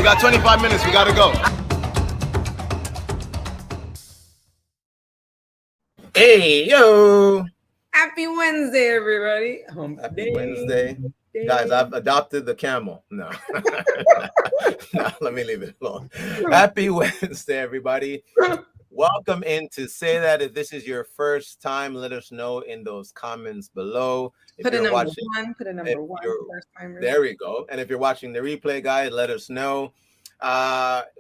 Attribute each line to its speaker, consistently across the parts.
Speaker 1: got 25 minutes. We gotta go. Hey, yo.
Speaker 2: Happy Wednesday, everybody.
Speaker 1: Happy Wednesday. Guys, I've adopted the camel. No. No, let me leave it alone. Happy Wednesday, everybody. Welcome in to Say That. If this is your first time, let us know in those comments below. If
Speaker 2: Put a
Speaker 1: you're
Speaker 2: number
Speaker 1: watching,
Speaker 2: one. Put a number one. First timers.
Speaker 1: there we go. And if you're watching the replay, guys, let us know.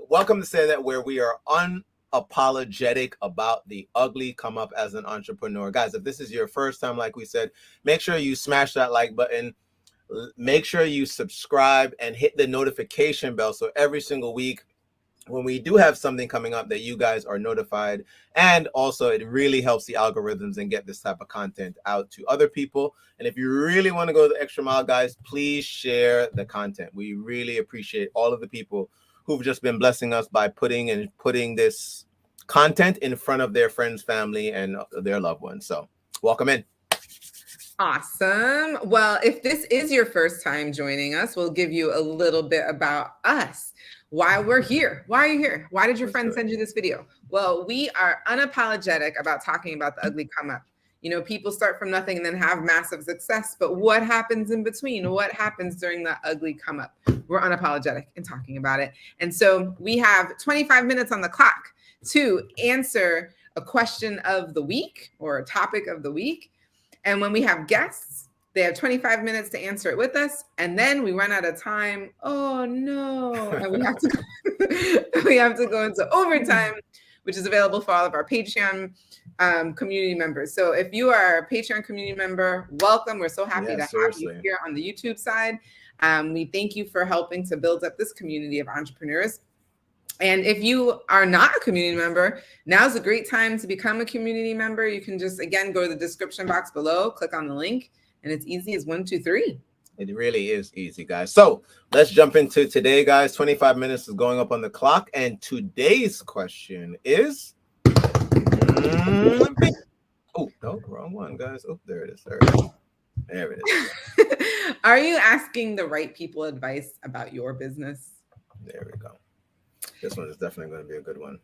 Speaker 1: Welcome to Say That, where we are unapologetic about the ugly come up as an entrepreneur. Guys, if this is your first time, like we said, make sure you smash that like button. Make sure you subscribe and hit the notification bell so every single week when we do have something coming up that you guys are notified. And also it really helps the algorithms and get this type of content out to other people. And if you really want to go the extra mile, guys, please share the content. We really appreciate all of the people who've just been blessing us by putting this content in front of their friends, family, and their loved ones. So welcome in.
Speaker 2: Awesome. Well, if this is your first time joining us, we'll give you a little bit about us, why we're here. Why are you here? Why did your friend send you this video? Well, we are unapologetic about talking about the ugly come up. You know, people start from nothing and then have massive success, but what happens in between? What happens during the ugly come up? We're unapologetic in talking about it. And so we have 25 minutes on the clock to answer a question of the week or a topic of the week. And when we have guests, they have 25 minutes to answer it with us. And then we run out of time. Oh, no. And we have to go into overtime, which is available for all of our Patreon community members. So if you are a Patreon community member, welcome. We're so happy to have you here on the YouTube side. We thank you for helping to build up this community of entrepreneurs. And if you are not a community member, now's a great time to become a community member. You can just, again, go to the description box below, click on the link, and it's easy as 1, 2, 3.
Speaker 1: It really is easy, guys. So let's jump into today, guys. 25 minutes is going up on the clock. And today's question is... Oh, no, wrong one, guys. Oh, there it is. There it is.
Speaker 2: Are you asking the right people advice about your business?
Speaker 1: There we go. This one is definitely going to be a good one.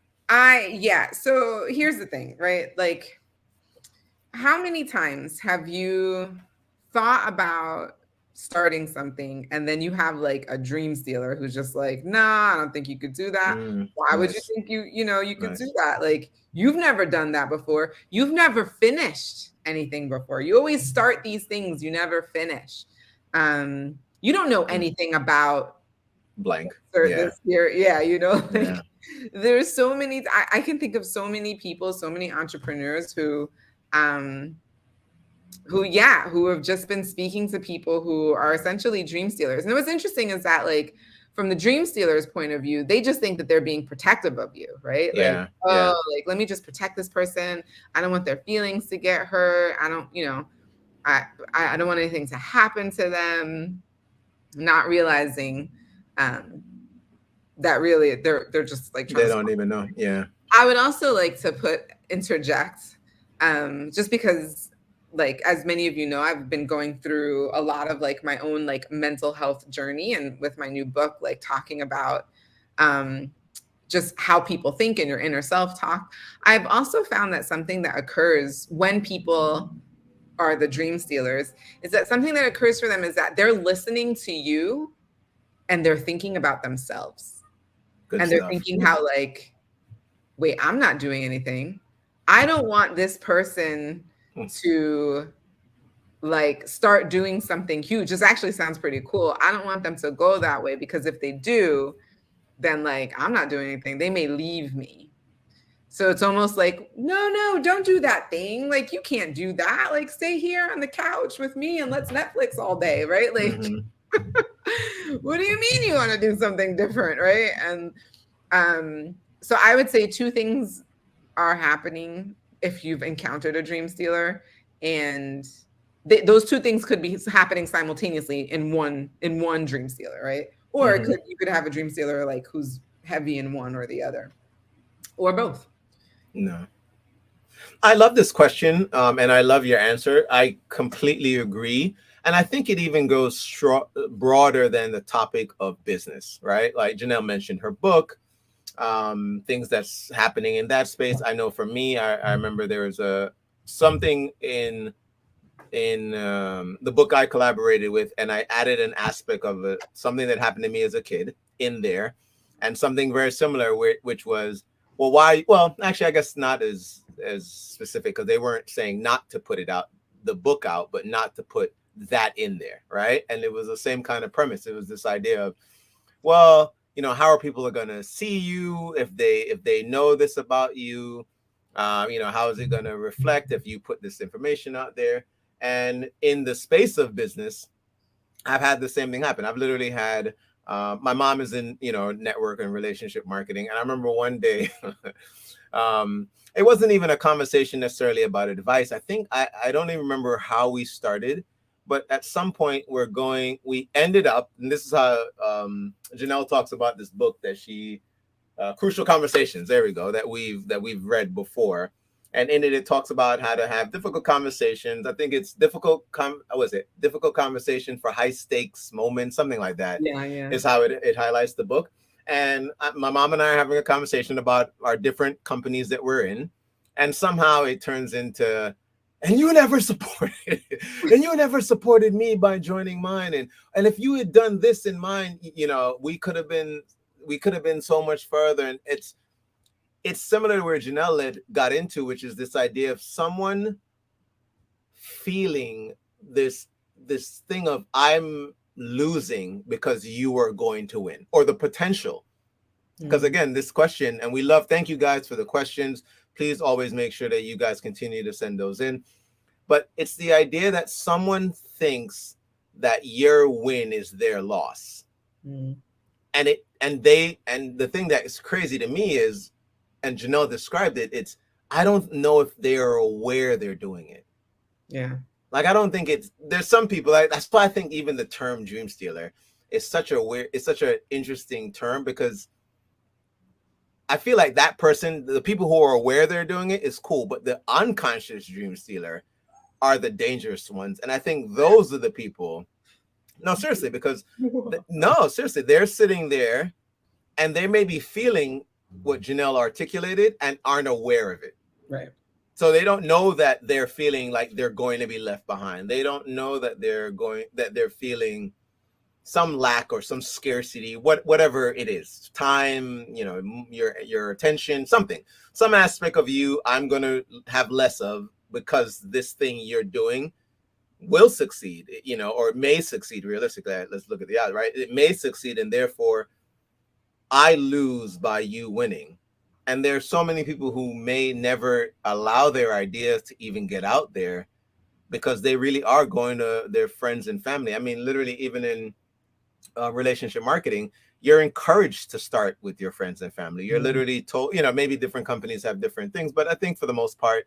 Speaker 2: So here's the thing, right? Like, how many times have you thought about starting something and then you have like a dream stealer who's just like, nah, I don't think you could do that. Why would you think you could do that? Like, you've never done that before. You've never finished anything before. You always start these things, you never finish. You don't know anything about
Speaker 1: blank.
Speaker 2: There's so many. I can think of so many people, so many entrepreneurs who have just been speaking to people who are essentially dream stealers. And what's interesting is that, like, from the dream stealer's point of view, they just think that they're being protective of you, right? Like, like, let me just protect this person. I don't want their feelings to get hurt. I don't, I don't want anything to happen to them. Not realizing that really they're just like,
Speaker 1: they don't even know. Yeah.
Speaker 2: I would also like to interject, just because, like, as many of you know, I've been going through a lot of like my own like mental health journey, and with my new book, like talking about just how people think and your inner self-talk. I've also found that something that occurs when people are the dream stealers is that something that occurs for them is that they're listening to you and they're thinking about themselves. They're thinking how, like, wait, I'm not doing anything. I don't want this person to like start doing something huge. This actually sounds pretty cool. I don't want them to go that way, because if they do, then like, I'm not doing anything. They may leave me. So it's almost like, no, don't do that thing. Like, you can't do that. Like, stay here on the couch with me and let's Netflix all day, right? Like, what do you mean you want to do something different, right? And so I would say two things are happening if you've encountered a dream stealer, and those two things could be happening simultaneously in one dream stealer, right? Or you could have a dream stealer like who's heavy in one or the other, or both.
Speaker 1: No. I love this question, and I love your answer. I completely agree. And I think it even goes broader than the topic of business, right? Like Janelle mentioned her book, things that's happening in that space. I know for me, I remember there was a something in the book I collaborated with, and I added an aspect of it, something that happened to me as a kid in there, and something very similar, which was, well, why? Well, actually, I guess not as specific, because they weren't saying not to put it out, the book out, but not to put that in there, right? And it was the same kind of premise. It was this idea of, well, how are people are going to see you if they know this about you? How is it going to reflect if you put this information out there? And in the space of business, I've had the same thing happen. I've literally had, my mom is in, network and relationship marketing. And I remember one day, it wasn't even a conversation necessarily about advice. I think I don't even remember how we started, but at some point we ended up, and this is how Janelle talks about this book that she, Crucial Conversations, there we go, that we've read before. And in it talks about how to have difficult conversations. I think it's difficult conversation for high stakes moments, something like that,
Speaker 2: Yeah, yeah.
Speaker 1: is how it highlights the book. And my mom and I are having a conversation about our different companies that we're in, and somehow it turns into, and you never supported and you never supported me by joining mine, and if you had done this in mine, we could have been so much further. And it's similar to where Janelle had got into, which is this idea of someone feeling this thing of, I'm losing because you are going to win, or the potential. Because again, this question, and thank you guys for the questions. Please always make sure that you guys continue to send those in. But it's the idea that someone thinks that your win is their loss. And the thing that is crazy to me is, and Janelle described it, it's, I don't know if they are aware they're doing it.
Speaker 2: Yeah.
Speaker 1: Like, I don't think there's some people, that's why I think even the term dream stealer is such an interesting term, because I feel like that person, the people who are aware they're doing it is cool, but the unconscious dream stealer are the dangerous ones. And I think those are the people, no, seriously, because no, seriously, they're sitting there and they may be feeling what Janelle articulated and aren't aware of it.
Speaker 2: Right.
Speaker 1: So they don't know that they're feeling like they're going to be left behind. They don't know that they're feeling some lack or some scarcity, whatever it is, time, your attention, some aspect of you, I'm going to have less of, because this thing you're doing will succeed, or it may succeed realistically. Let's look at the odds, right? It may succeed, and therefore I lose by you winning. And there's so many people who may never allow their ideas to even get out there, because they really are going to their friends and family. I mean, literally, even in relationship marketing, you're encouraged to start with your friends and family. You're literally told, maybe different companies have different things, but I think for the most part,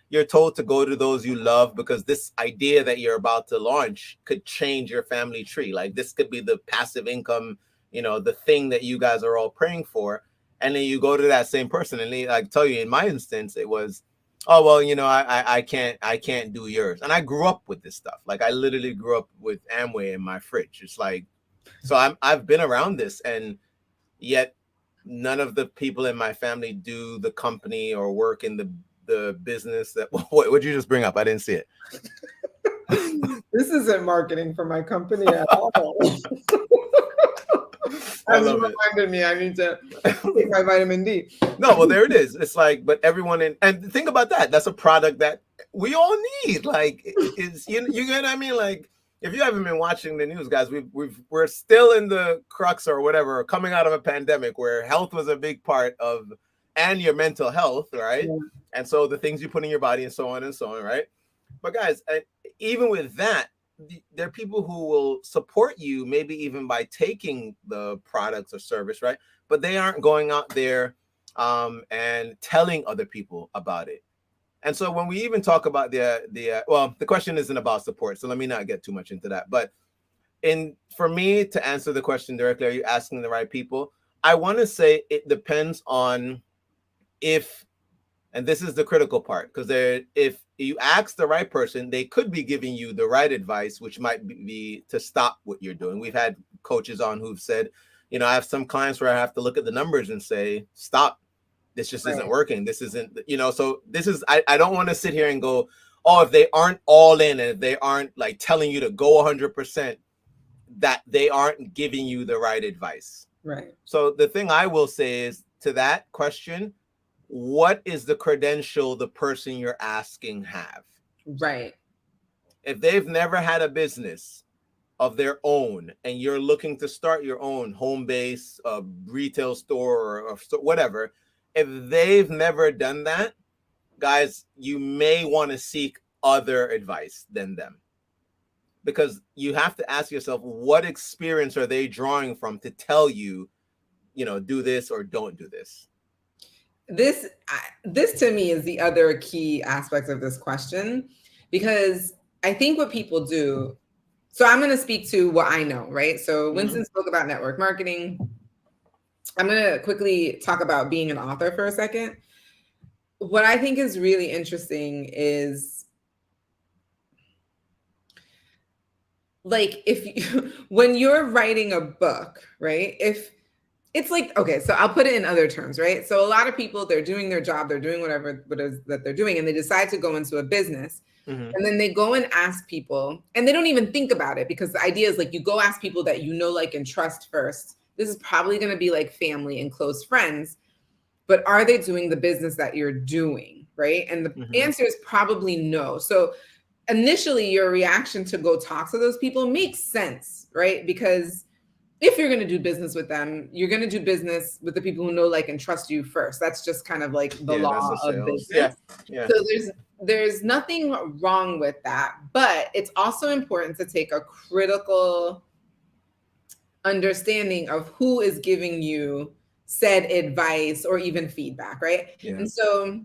Speaker 1: you're told to go to those you love, because this idea that you're about to launch could change your family tree. Like, this could be the passive income, the thing that you guys are all praying for. And then you go to that same person, and they, like, tell you, in my instance, it was, oh, well, I can't do yours. And I grew up with this stuff. Like, I literally grew up with Amway in my fridge. It's like, so I've been around this, and yet none of the people in my family do the company or work in the business that. What would you just bring up? I didn't see it.
Speaker 2: This isn't marketing for my company at all.
Speaker 1: I
Speaker 2: As you
Speaker 1: love it.
Speaker 2: reminded me, I need to take my vitamin D.
Speaker 1: No, well, there it is. It's like, but everyone and think about that. That's a product that we all need. Like, is you get what I mean? Like, if you haven't been watching the news, guys, we're still in the crux or whatever, coming out of a pandemic where health was a big part of, and your mental health, right?
Speaker 2: Yeah.
Speaker 1: And so the things you put in your body and so on, right? But guys, even with that, there are people who will support you, maybe even by taking the products or service, right? But they aren't going out there and telling other people about it. And so when we even talk about the question isn't about support, so let me not get too much into that. But for me to answer the question directly, are you asking the right people? I want to say it depends on if, and this is the critical part, because if you ask the right person, they could be giving you the right advice, which might be to stop what you're doing. We've had coaches on who've said, you know, I have some clients where I have to look at the numbers and say, stop. This just isn't working. This isn't, you know, so this is, I don't want to sit here and go, oh, if they aren't all in and if they aren't like telling you to go 100%, that they aren't giving you the right advice.
Speaker 2: Right.
Speaker 1: So the thing I will say is to that question, what is the credential the person you're asking have?
Speaker 2: Right.
Speaker 1: If they've never had a business of their own and you're looking to start your own home base, retail store or whatever, if they've never done that, guys, you may want to seek other advice than them. Because you have to ask yourself, what experience are they drawing from to tell you, you know, do this or don't do this?
Speaker 2: This to me is the other key aspect of this question, because I think what people do, so I'm going to speak to what I know, right? So Winston spoke about network marketing. I'm going to quickly talk about being an author for a second. What I think is really interesting is, like, when you're writing a book, right? If it's like, okay, so I'll put it in other terms, right? So a lot of people, they're doing their job, they're doing whatever it is that they're doing, and they decide to go into a business. And then they go and ask people, and they don't even think about it, because the idea is like, you go ask people that you know, like, and trust first. This is probably going to be like family and close friends, but are they doing the business that you're doing, right? And the answer is probably no. So initially, your reaction to go talk to those people makes sense, right? Because if you're going to do business with them, you're going to do business with the people who know, like, and trust you first. That's just kind of like the law of business. So there's nothing wrong with that, but it's also important to take a critical understanding of who is giving you said advice or even feedback, right? And so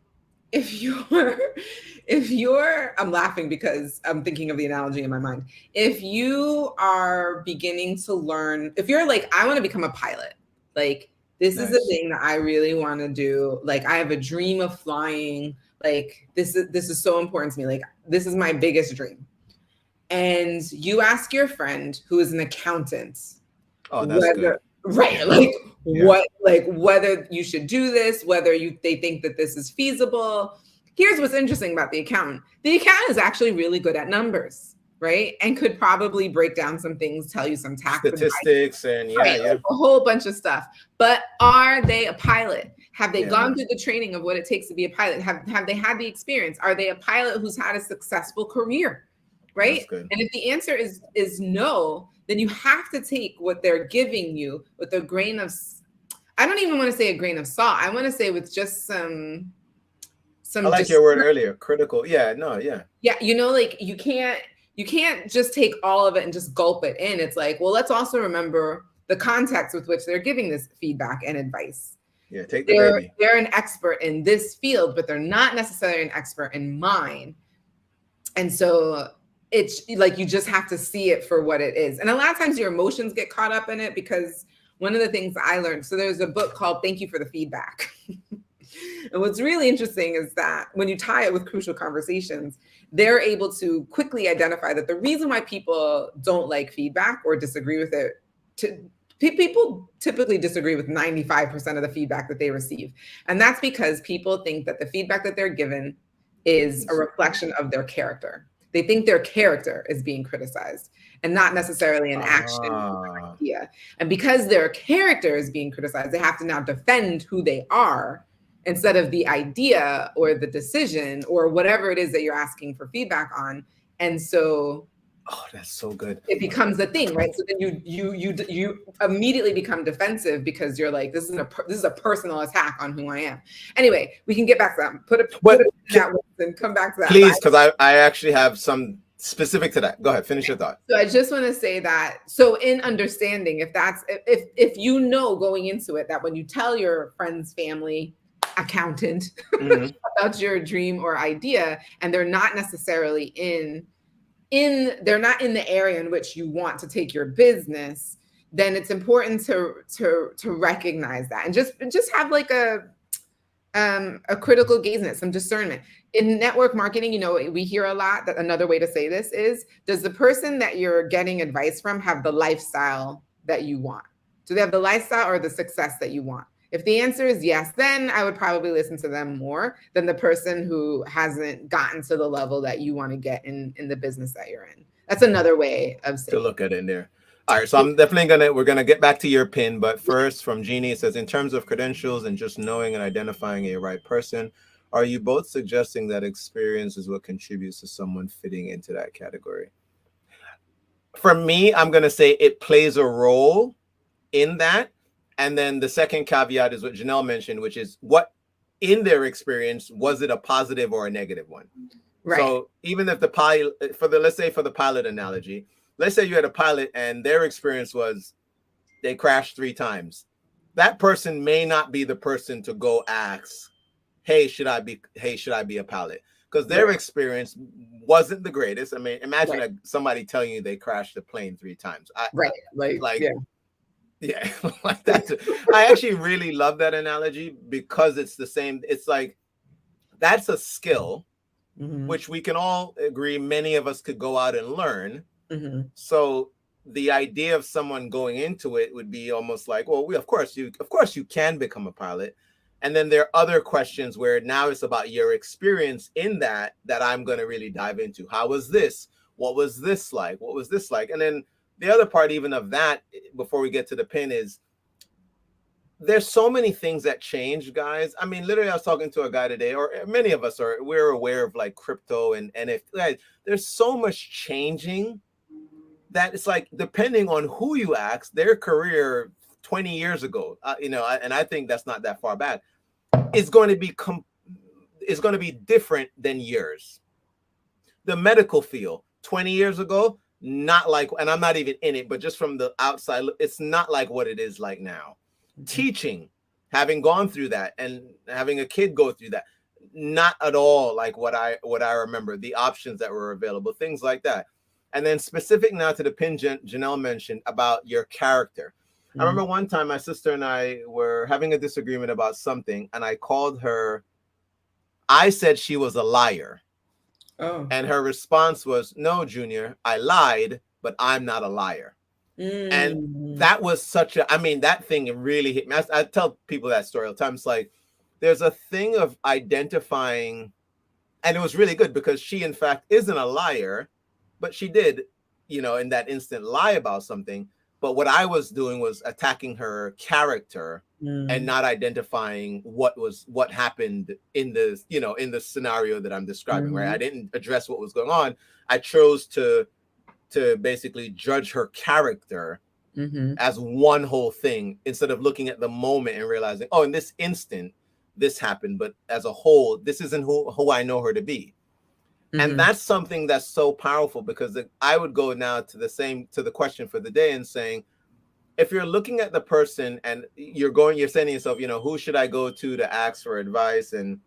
Speaker 2: if you're, I'm laughing because I'm thinking of the analogy in my mind. If you are beginning to learn, if you're like, I want to become a pilot, like, this is the thing that I really want to do. Like, I have a dream of flying. Like, this is so important to me. Like, this is my biggest dream. And you ask your friend who is an accountant, whether whether you should do this, whether they think that this is feasible. Here's what's interesting about the accountant. The accountant is actually really good at numbers, right? And could probably break down some things, tell you some tax
Speaker 1: statistics advice, and
Speaker 2: like a whole bunch of stuff. But are they a pilot? Have they gone through the training of what it takes to be a pilot? Have they had the experience? Are they a pilot who's had a successful career? Right? And if the answer is no, then you have to take what they're giving you with a grain of, I don't even want to say a grain of salt. I want to say with just some
Speaker 1: I like your word earlier, critical. Yeah,
Speaker 2: you know, like, you can't just take all of it and just gulp it in. It's like, well, let's also remember the context with which they're giving this feedback and advice.
Speaker 1: Yeah, take the baby.
Speaker 2: They're an expert in this field, but they're not necessarily an expert in mine. And so it's like, you just have to see it for what it is. And a lot of times your emotions get caught up in it, because one of the things I learned, so there's a book called Thank You for the Feedback. And what's really interesting is that when you tie it with Crucial Conversations, they're able to quickly identify that the reason why people don't like feedback or disagree with it, people typically disagree with 95% of the feedback that they receive. And that's because people think that the feedback that they're given is a reflection of their character. They think their character is being criticized and not necessarily an action or idea. And because their character is being criticized, they have to now defend who they are instead of the idea or the decision or whatever it is that you're asking for feedback on. And so,
Speaker 1: oh, that's so good.
Speaker 2: It becomes a thing, right? So then you immediately become defensive, because you're like, this is a personal attack on who I am. Anyway, we can get back to that. Put it in that and come back to that.
Speaker 1: Please, because I actually have some specific to that. Go ahead, finish your thought.
Speaker 2: So I just want to say that, so in understanding, if you know going into it that when you tell your friends, family, accountant about your dream or idea, and they're not necessarily they're not in the area in which you want to take your business, then it's important to recognize that, and just have like A critical gazeness, some discernment. In network marketing, we hear a lot that another way to say this is, does the person that you're getting advice from have the lifestyle that you want? Do they have the lifestyle or the success that you want? If the answer is yes, then I would probably listen to them more than the person who hasn't gotten to the level that you want to get in the business that you're in. That's another way of
Speaker 1: To
Speaker 2: saying
Speaker 1: look at it in there. All right, so I'm definitely we're gonna get back to your pin, but first from Jeannie, it says, in terms of credentials and just knowing and identifying a right person, are you both suggesting that experience is what contributes to someone fitting into that category? For me, I'm gonna say it plays a role in that. And then the second caveat is what Janelle mentioned, which is what in their experience, was it a positive or a negative one?
Speaker 2: Right.
Speaker 1: So even if the pilot, let's say for the pilot analogy, let's say you had a pilot and their experience was they crashed 3 times. That person may not be the person to go ask, hey, should I be a pilot? Because their
Speaker 2: Right.
Speaker 1: experience wasn't the greatest. I mean, imagine
Speaker 2: Right.
Speaker 1: somebody telling you they crashed the plane 3 times.
Speaker 2: Right.
Speaker 1: Yeah, like that. I actually really love that analogy because it's the same. It's like that's a skill, which we can all agree many of us could go out and learn. So the idea of someone going into it would be almost like, well, of course you can become a pilot. And then there are other questions where now it's about your experience in that I'm going to really dive into. How was this? What was this like? What was this like? And then the other part even of that, before we get to the pin, is there's so many things that change, guys. I mean, literally, I was talking to a guy today, or many of us we're aware of like crypto and NFT. There's so much changing that it's like, depending on who you ask, their career 20 years ago, and I think that's not that far back, is going to be different than yours. The medical field 20 years ago, not like, and I'm not even in it, but just from the outside, it's not like what it is like now. Teaching, having gone through that and having a kid go through that, not at all like what I remember, the options that were available, things like that. And then specific now to the pin Janelle mentioned about your character. I remember one time my sister and I were having a disagreement about something, and I called her. I said she was a liar.
Speaker 2: Oh.
Speaker 1: And her response was, no, Junior, I lied, but I'm not a liar. And that was that thing really hit me. I tell people that story all the time. It's like, there's a thing of identifying, and it was really good because she, in fact, isn't a liar, but she did, in that instant lie about something. But what I was doing was attacking her character and not identifying what happened in the scenario that I'm describing, right? I didn't address what was going on. I chose to basically judge her character as one whole thing instead of looking at the moment and realizing, oh, in this instant, this happened, but as a whole, this isn't who I know her to be. And that's something that's so powerful, because I would go now to the question for the day and saying, if you're looking at the person and you're saying to yourself, who should I go to ask for advice, and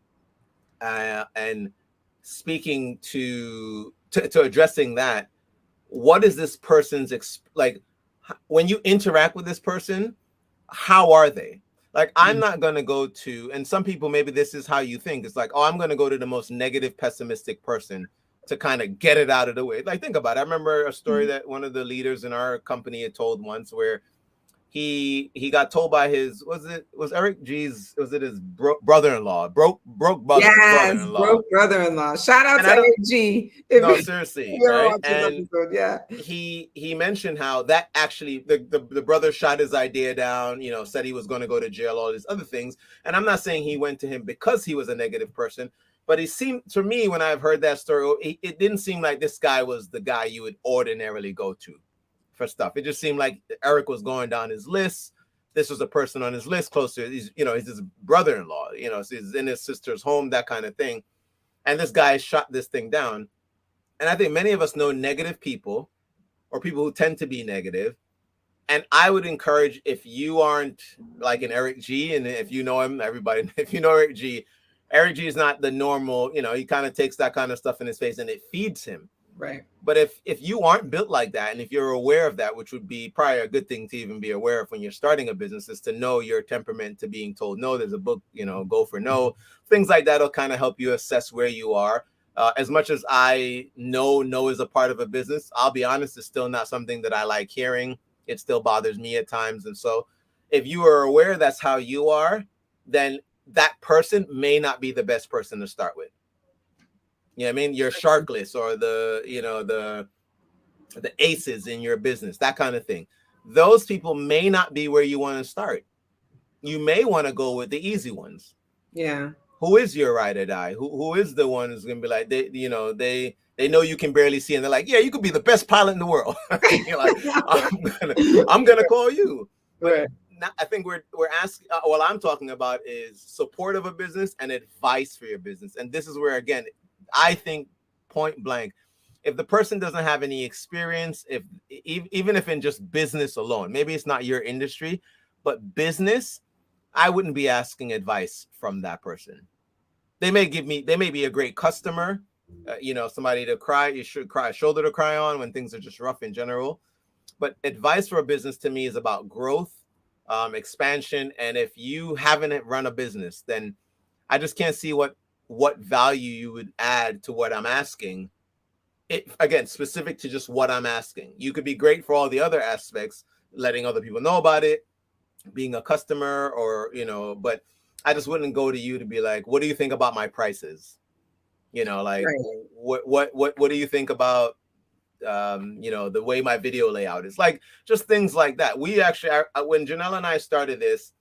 Speaker 1: speaking to addressing that, what is this person's like when you interact with this person, how are they? Like, I'm not going to go to, and some people, maybe this is how you think. It's like, oh, I'm going to go to the most negative, pessimistic person to kind of get it out of the way. Like, think about it. I remember a story that one of the leaders in our company had told once, where he got told by his, was Eric G's, was it his brother-in-law, broke
Speaker 2: Yes,
Speaker 1: brother-in-law.
Speaker 2: broke brother-in-law. Shout out
Speaker 1: And
Speaker 2: to Eric G.
Speaker 1: No, seriously, right? And
Speaker 2: yeah,
Speaker 1: he mentioned how that actually the brother shot his idea down, said he was going to go to jail, all these other things. And I'm not saying he went to him because he was a negative person, but he seemed, to me, when I've heard that story, it didn't seem like this guy was the guy you would ordinarily go to for stuff. It just seemed like Eric was going down his list. This was a person on his list close to, he's his brother-in-law, he's in his sister's home, that kind of thing. And this guy shot this thing down. And I think many of us know negative people, or people who tend to be negative. And I would encourage, if you aren't like an Eric G, and if you know him, everybody, if you know Eric G is not the normal, he kind of takes that kind of stuff in his face and it feeds him.
Speaker 2: Right.
Speaker 1: But if you aren't built like that, and if you're aware of that, which would be probably a good thing to even be aware of when you're starting a business, is to know your temperament to being told no. There's a book, Go for No. Things like that will kind of help you assess where you are. As much as I know no is a part of a business, I'll be honest, it's still not something that I like hearing. It still bothers me at times. And so if you are aware that's how you are, then that person may not be the best person to start with. You know what I mean? Your shark list, or the aces in your business, that kind of thing. Those people may not be where you want to start. You may want to go with the easy ones.
Speaker 2: Yeah.
Speaker 1: Who is your ride or die? Who is the one who's gonna be like, they know you can barely see, and they're like, yeah, you could be the best pilot in the world. You're like, I'm gonna call you. But
Speaker 2: Right.
Speaker 1: I think we're asking. What I'm talking about is support of a business and advice for your business. And this is where, again, I think point blank, if the person doesn't have any experience, even if in just business alone, maybe it's not your industry, but business, I wouldn't be asking advice from that person. They may be a great customer, somebody to cry, you should cry, a shoulder to cry on when things are just rough in general. But advice for a business to me is about growth, expansion. And if you haven't run a business, then I just can't see what value you would add to what I'm asking. It, again, specific to just what I'm asking. You could be great for all the other aspects, letting other people know about it, being a customer, or but I just wouldn't go to you to be like, what do you think about my prices? Like,
Speaker 2: Right.
Speaker 1: what do you think about the way my video layout is? Like, just things like that. We actually, when Janelle and I started this,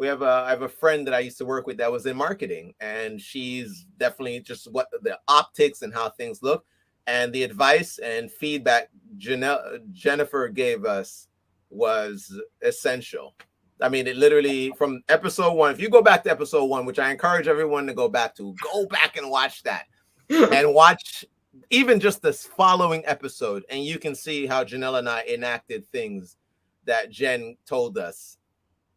Speaker 1: I have a friend that I used to work with that was in marketing, and she's definitely just what the optics and how things look, and the advice and feedback Jennifer gave us was essential. I mean, it literally, from episode 1, if you go back to episode 1, which I encourage everyone to go back and watch that, and watch even just this following episode, and you can see how Janelle and I enacted things that Jen told us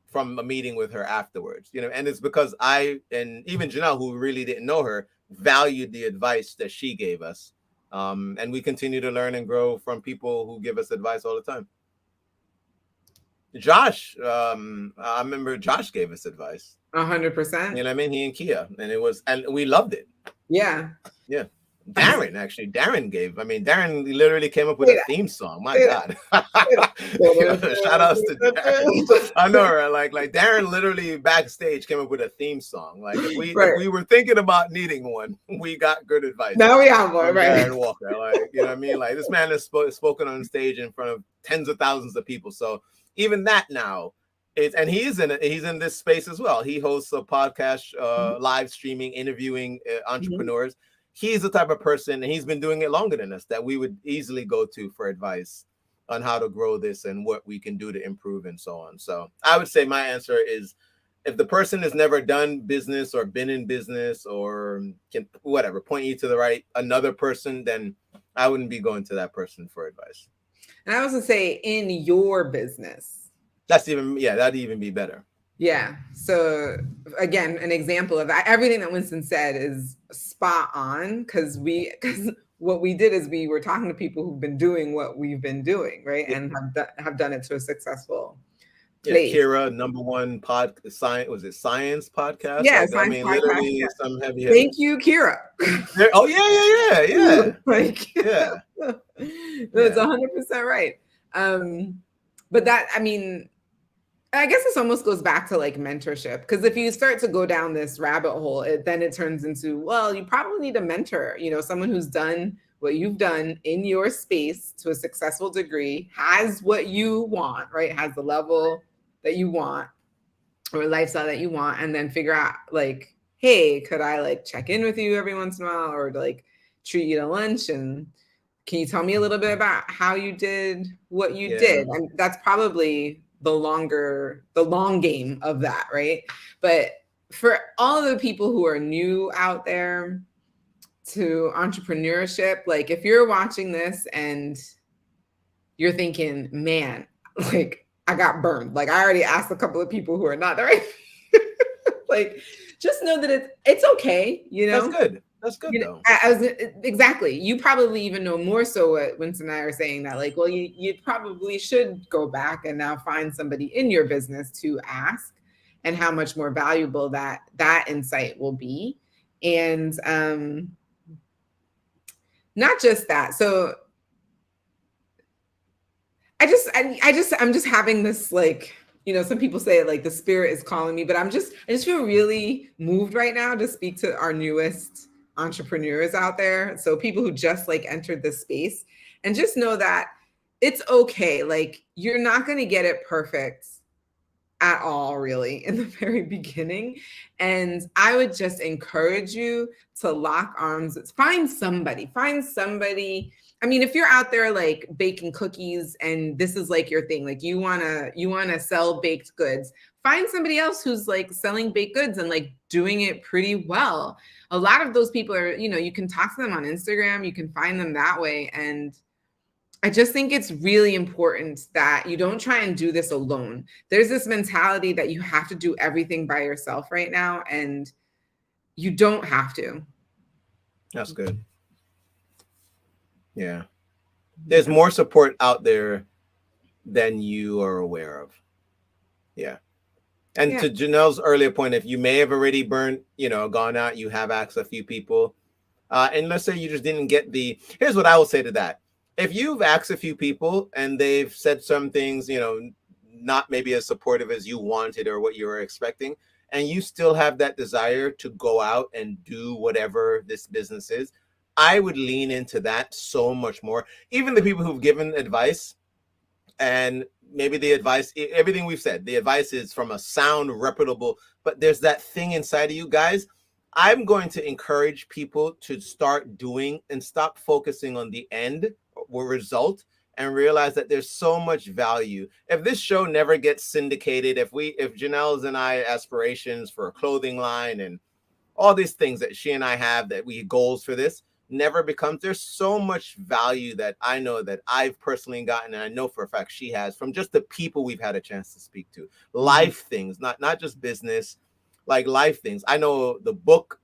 Speaker 1: from a meeting with her afterwards. And it's because I, and even Janelle, who really didn't know her, valued the advice that she gave us. And we continue to learn and grow from people who give us advice all the time. Josh, I remember Josh gave us advice.
Speaker 2: 100%.
Speaker 1: You know what I mean? He and Kia, and we loved it.
Speaker 2: Yeah.
Speaker 1: Yeah. Darren literally came up with a theme song. My God. Shout outs to Darren. I know, right? Like Darren literally backstage came up with a theme song. Like, if we were thinking about needing one, we got good advice.
Speaker 2: Now we have one, right?
Speaker 1: Darren Walker. Like, you know what I mean? Like, this man has spoken on stage in front of tens of thousands of people. So even that now, and he's in this space as well. He hosts a podcast, live streaming, interviewing entrepreneurs. Mm-hmm. He's the type of person, and he's been doing it longer than us, that we would easily go to for advice on how to grow this and what we can do to improve and so on. So I would say my answer is, if the person has never done business or been in business or can point you to another person, then I wouldn't be going to that person for advice.
Speaker 2: And I was gonna say, in your business.
Speaker 1: That'd even be better.
Speaker 2: Yeah. So again, an example of everything that Winston said is spot on, because what we did is we were talking to people who've been doing what we've been doing, right? Yeah. And have done it to a successful place.
Speaker 1: Yeah, Kira, #1 science podcast?
Speaker 2: Yeah,
Speaker 1: like, I mean, podcast, literally some heavy.
Speaker 2: Thank you, Kira.
Speaker 1: Oh yeah.
Speaker 2: Like, yeah. That's 100% right. But that, I mean, I guess this almost goes back to like mentorship, because if you start to go down this rabbit hole, then it turns into, well, you probably need a mentor, someone who's done what you've done in your space to a successful degree, has what you want, right? Has the level that you want or lifestyle that you want, and then figure out like, hey, could I like check in with you every once in a while, or like treat you to lunch, and can you tell me a little bit about how you did what you did? And that's probably the long game of that, right? But for all of the people who are new out there to entrepreneurship, like, if you're watching this and you're thinking, man, like, I got burned. Like, I already asked a couple of people who are not there. Like, just know that it's okay,
Speaker 1: That's good. That's good though.
Speaker 2: I was exactly. You probably even know more so what Winston and I are saying that, like, well, you probably should go back and now find somebody in your business to ask, and how much more valuable that insight will be. And not just that. So I'm just having this, like, some people say like the spirit is calling me, but I just feel really moved right now to speak to our newest entrepreneurs out there. So people who just like entered this space, and just know that it's okay. Like, you're not going to get it perfect at all, really, in the very beginning. And I would just encourage you to lock arms. Find somebody. I mean, if you're out there like baking cookies and this is like your thing, like you wanna sell baked goods, find somebody else who's like selling baked goods and like doing it pretty well. A lot of those people are, you can talk to them on Instagram, you can find them that way. And I just think it's really important that you don't try and do this alone. There's this mentality that you have to do everything by yourself right now, and you don't have to.
Speaker 1: That's good. Yeah. There's more support out there than you are aware of. Yeah. And to Janelle's earlier point, if you may have already gone out, you have asked a few people. And let's say you just didn't get here's what I will say to that. If you've asked a few people and they've said some things, not maybe as supportive as you wanted or what you were expecting, and you still have that desire to go out and do whatever this business is, I would lean into that so much more. Even the people who've given advice, and maybe the advice, everything we've said, the advice is from a sound, reputable, but there's that thing inside of you guys. I'm going to encourage people to start doing and stop focusing on the end or result, and realize that there's so much value. If this show never gets syndicated, if Janelle's and I aspirations for a clothing line and all these things that she and I have, that we goals for this, never becomes, there's so much value that I know that I've personally gotten, and I know for a fact she has, from just the people we've had a chance to speak to. Life things, not just business, like life things. I know the books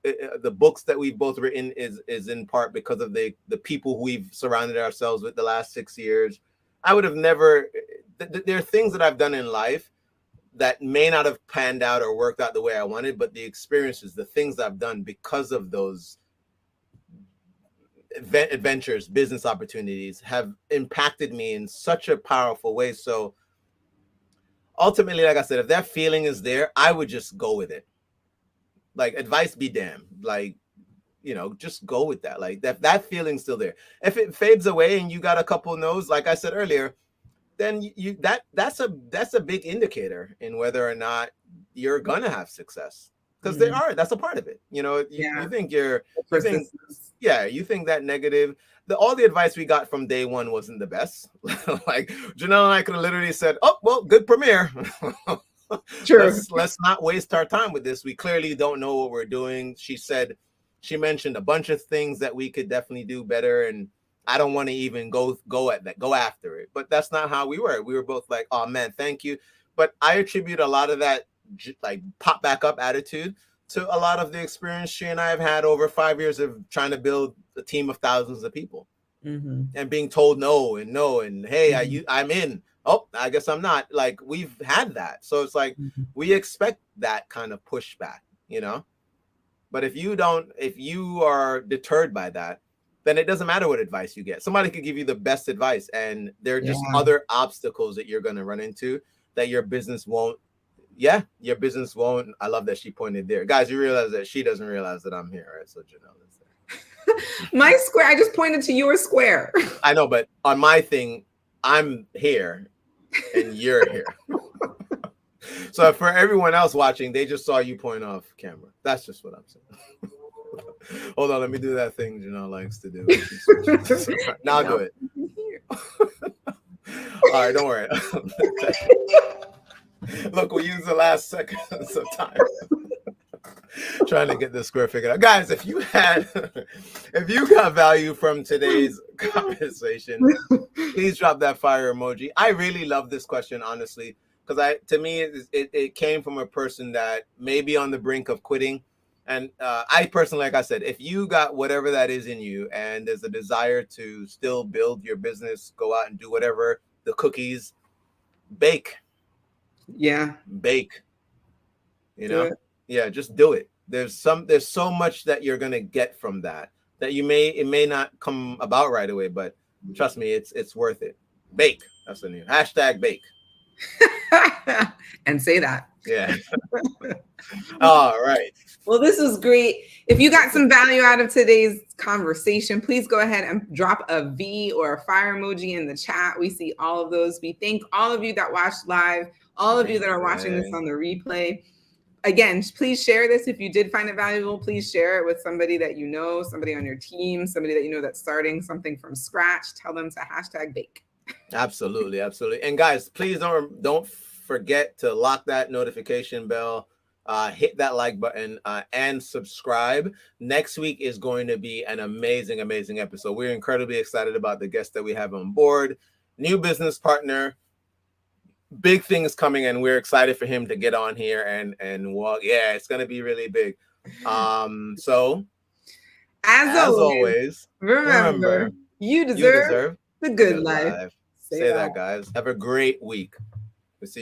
Speaker 1: that we've both written is in part because of the people who we've surrounded ourselves with the last 6 years. I would have never, there are things that I've done in life that may not have panned out or worked out the way I wanted, but the experiences, the things I've done because of those adventures, business opportunities, have impacted me in such a powerful way. So ultimately, like I said, if that feeling is there, I would just go with it. Like, advice be damned. Like, just go with that. Like, that feeling's still there. If it fades away and you got a couple no's, like I said earlier, then that's a big indicator in whether or not you're gonna have success. Because that's a part of it. You think you think that negative, all the advice we got from day one wasn't the best. Like, Janelle and I could have literally said, oh, well, good premiere. Sure. Let's not waste our time with this. We clearly don't know what we're doing. She mentioned a bunch of things that we could definitely do better, and I don't want to even go after it. But that's not how we were. We were both like, oh man, thank you. But I attribute a lot of that like pop back up attitude to a lot of the experience she and I have had over 5 years of trying to build a team of thousands of people, and being told no, and hey, I'm in. Oh, I guess I'm not. Like, we've had that. So it's like, we expect that kind of pushback, But if you are deterred by that, then it doesn't matter what advice you get. Somebody could give you the best advice, and there are just other obstacles that you're going to run into that your business won't. Yeah, your business won't. I love that she pointed there. Guys, you realize that she doesn't realize that I'm here, right? So Janelle is there.
Speaker 2: My square, I just pointed to your square.
Speaker 1: I know, but on my thing, I'm here and you're here. So for everyone else watching, they just saw you point off camera. That's just what I'm saying. Hold on, let me do that thing Janelle likes to do. Now I'll do it. All right, don't worry. Look, we use the last seconds of time trying to get this square figured out. Guys, if you got value from today's conversation, please drop that fire emoji. I really love this question, honestly, because to me it came from a person that may be on the brink of quitting, And I personally, like I said, if you got whatever that is in you and there's a desire to still build your business, go out and do whatever, the cookies, bake,
Speaker 2: Yeah.
Speaker 1: bake, you
Speaker 2: Do
Speaker 1: know?
Speaker 2: it.
Speaker 1: Yeah, just do it. There's so much that you're gonna get from that it may not come about right away, but trust me, it's worth it. Bake. That's the new hashtag bake.
Speaker 2: And say that.
Speaker 1: Yeah. All right.
Speaker 2: Well, this was great. If you got
Speaker 1: This was
Speaker 2: some value out of today's conversation, please go ahead and drop a V or a fire emoji in the chat. We see all of those. We thank all of you that watched live, all of you that are watching this
Speaker 1: replay.
Speaker 2: on the replay. Again, please share this. If you did find it valuable, please share it with somebody that you know, somebody on your team, somebody that you know that's starting something from scratch. Tell them to hashtag bake.
Speaker 1: Absolutely, absolutely. And guys, please don't forget to lock that notification bell, hit that like button, and subscribe. Next week is going to be an amazing, amazing episode. We're incredibly excited about the guest that we have on board. New business partner, big things coming, and we're excited for him to get on here and walk. Yeah, it's gonna be really big. So
Speaker 2: As
Speaker 1: as
Speaker 2: always,
Speaker 1: always,
Speaker 2: remember,
Speaker 1: remember
Speaker 2: you
Speaker 1: you
Speaker 2: deserve
Speaker 1: deserve
Speaker 2: the
Speaker 1: the
Speaker 2: good
Speaker 1: good
Speaker 2: life.
Speaker 1: life.
Speaker 2: Say
Speaker 1: Say
Speaker 2: that.
Speaker 1: that, guys. Have a great week.